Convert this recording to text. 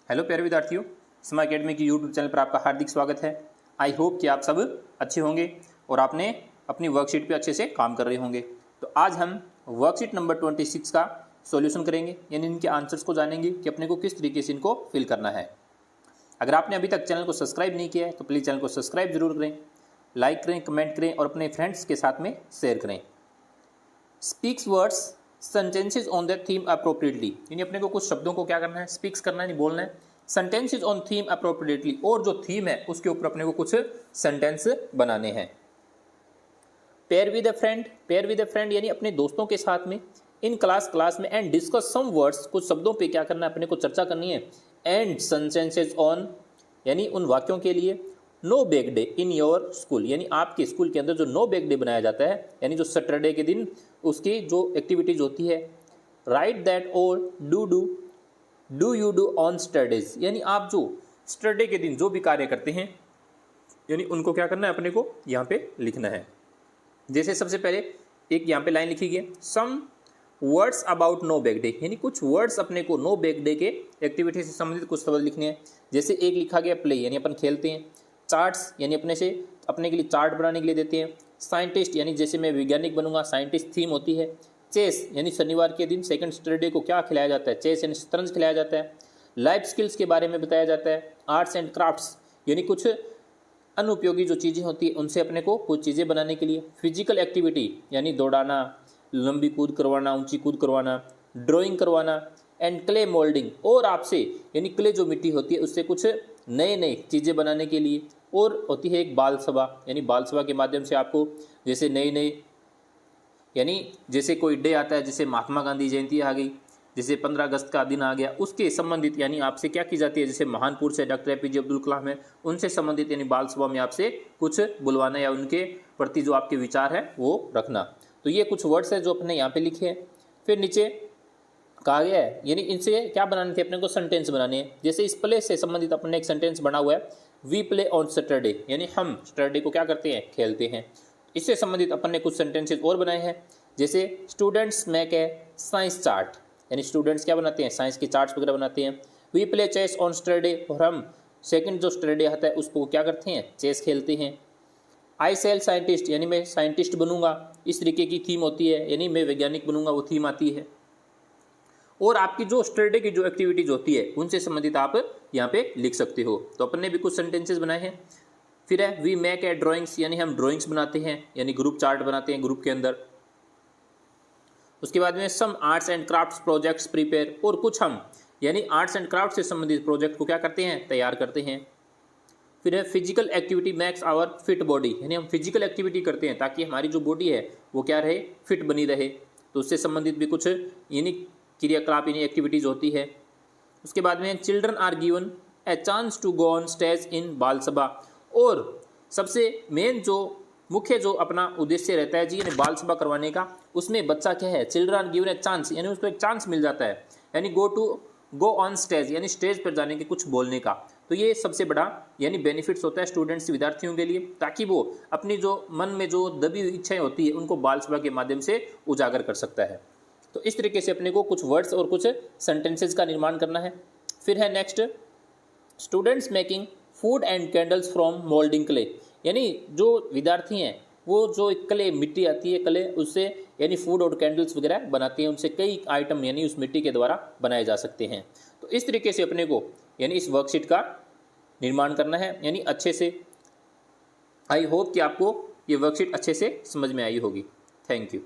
Hello प्यारे विद्यार्थियों, स्मा अकेडमी की यूट्यूब चैनल पर आपका हार्दिक स्वागत है। आई होप कि आप सब अच्छे होंगे और आपने अपनी वर्कशीट पे अच्छे से काम कर रहे होंगे। तो आज हम वर्कशीट नंबर 26 का सॉल्यूशन करेंगे, यानी इनके आंसर्स को जानेंगे कि अपने को किस तरीके से इनको फिल करना है। अगर आपने अभी तक चैनल को सब्सक्राइब नहीं किया है तो प्लीज़ चैनल को सब्सक्राइब जरूर करें, लाइक करें, कमेंट करें और अपने फ्रेंड्स के साथ में शेयर करें। Speaks words sentences on the theme appropriately, यानी अपने को कुछ शब्दों को क्या करना है, स्पीक्स करना है, नहीं बोलना है। सेंटेंसेज ऑन थीम अप्रोप्रिएटली, और जो थीम है उसके ऊपर अपने को कुछ सेंटेंस बनाने हैं। Pair with a friend, pair with a friend यानी अपने दोस्तों के साथ में। इन क्लास में एंड डिस्कस सम वर्ड्स, कुछ शब्दों पे क्या करना है, अपने को चर्चा करनी है। एंड सेंटेंसेज ऑन यानी उन वाक्यों के लिए। No bag day in your school, यानी आपके स्कूल के अंदर जो नो बैग डे बनाया जाता है, यानी जो सैटरडे के दिन उसकी जो एक्टिविटीज होती है। राइट दैट और do you do on Saturdays, यानी आप जो सैटरडे के दिन जो भी कार्य करते हैं, यानी उनको क्या करना है, अपने को यहाँ पे लिखना है। जैसे सबसे पहले एक यहाँ पे लाइन लिखी गई है, some words about no bag day, यानी कुछ वर्ड्स अपने को नो बैग डे के एक्टिविटी से संबंधित कुछ शब्द लिखने हैं। जैसे एक लिखा गया प्ले, यानी अपन खेलते हैं। चार्ट्स यानी अपने के लिए चार्ट बनाने के लिए देते हैं। साइंटिस्ट यानी जैसे मैं वैज्ञानिक बनूंगा, साइंटिस्ट थीम होती है। चेस यानी शनिवार के दिन सेकंड सैटरडे को क्या खिलाया जाता है, चेस यानी शतरंज खिलाया जाता है। लाइफ स्किल्स के बारे में बताया जाता है। आर्ट्स एंड क्राफ्ट्स यानी कुछ अनुपयोगी जो चीज़ें होती है उनसे अपने को कुछ चीज़ें बनाने के लिए। फिजिकल एक्टिविटी यानी दौड़ाना, लंबी कूद करवाना, ऊंची कूद करवाना, ड्राइंग करवाना। एंड क्ले मोल्डिंग, और आपसे यानी क्ले जो मिट्टी होती है उससे कुछ नए चीज़ें बनाने के लिए। और होती है एक बाल सभा, यानी बाल सभा के माध्यम से आपको जैसे नए यानी जैसे कोई डे आता है, जैसे महात्मा गांधी जयंती आ गई, जैसे 15 अगस्त का दिन आ गया, उसके संबंधित यानी आपसे क्या की जाती है, जैसे महान पुरुष है डॉक्टर APJ अब्दुल कलाम है, उनसे संबंधित यानी बाल सभा में आपसे कुछ बुलवाना या उनके प्रति जो आपके विचार है वो रखना। तो ये कुछ वर्ड्स है जो अपने यहाँ पे लिखे हैं। फिर नीचे कहा गया है, यानी इनसे क्या बनाने थे, अपने को सेंटेंस बनाने हैं। जैसे इस प्ले से संबंधित अपने एक सेंटेंस बना हुआ है, वी प्ले ऑन सैटरडे, यानी हम सैटरडे को क्या करते हैं, खेलते हैं। इससे संबंधित अपन ने कुछ सेंटेंसेस और बनाए हैं। जैसे students make a science chart, यानी स्टूडेंट्स क्या बनाते हैं, साइंस के चार्ट्स वगैरह बनाते हैं। We play chess on Saturday, और हम सेकंड जो सैटरडे आता है उसको क्या करते हैं, चेस खेलते हैं। आई सेल साइंटिस्ट, यानी मैं साइंटिस्ट बनूंगा, इस तरीके की थीम होती है, यानी मैं वैज्ञानिक बनूंगा, वो थीम आती है। और आपकी जो सैटरडे की जो एक्टिविटीज होती है उनसे संबंधित आप यहाँ पे लिख सकते हो। तो अपन ने भी कुछ सेंटेंसेस बनाए हैं। फिर है वी मेक ए ड्राइंग्स, यानी हम ड्राइंग्स बनाते हैं, यानी ग्रुप चार्ट बनाते हैं ग्रुप के अंदर। उसके बाद में some arts and crafts projects prepare, और कुछ हम यानी आर्ट्स एंड क्राफ्ट से संबंधित प्रोजेक्ट को क्या करते हैं, तैयार करते हैं। फिर है physical activity makes our fit body, यानी हम फिजिकल एक्टिविटी करते हैं ताकि हमारी जो बॉडी है वो क्या रहे, फिट बनी रहे। तो उससे संबंधित भी कुछ यानी क्रियाकलाप यानी एक्टिविटीज होती है। उसके बाद में children are given a chance to go on stage in बाल सभा, और सबसे मेन जो मुख्य जो अपना उद्देश्य रहता है जी यानी बाल सभा करवाने का, उसमें बच्चा क्या है, children are given a chance, यानी उसको एक चांस मिल जाता है, यानी गो ऑन स्टेज, यानी स्टेज पर जाने के, कुछ बोलने का। तो ये सबसे बड़ा यानी बेनिफिट्स होता है स्टूडेंट्स विद्यार्थियों के लिए, ताकि वो अपनी जो मन में जो दबी हुई इच्छाएं होती है उनको बाल सभा के माध्यम से उजागर कर सकता है। तो इस तरीके से अपने को कुछ वर्ड्स और कुछ सेंटेंसेस का निर्माण करना है। फिर है next, students making food and candles from moulding clay, यानी जो विद्यार्थी हैं वो जो क्ले मिट्टी आती है क्ले, उससे यानी फूड और कैंडल्स वगैरह बनाते हैं, उनसे कई आइटम यानी उस मिट्टी के द्वारा बनाए जा सकते हैं। तो इस तरीके से अपने को यानी इस वर्कशीट का निर्माण करना है, यानी अच्छे से। आई होप कि आपको ये वर्कशीट अच्छे से समझ में आई होगी। Thank you.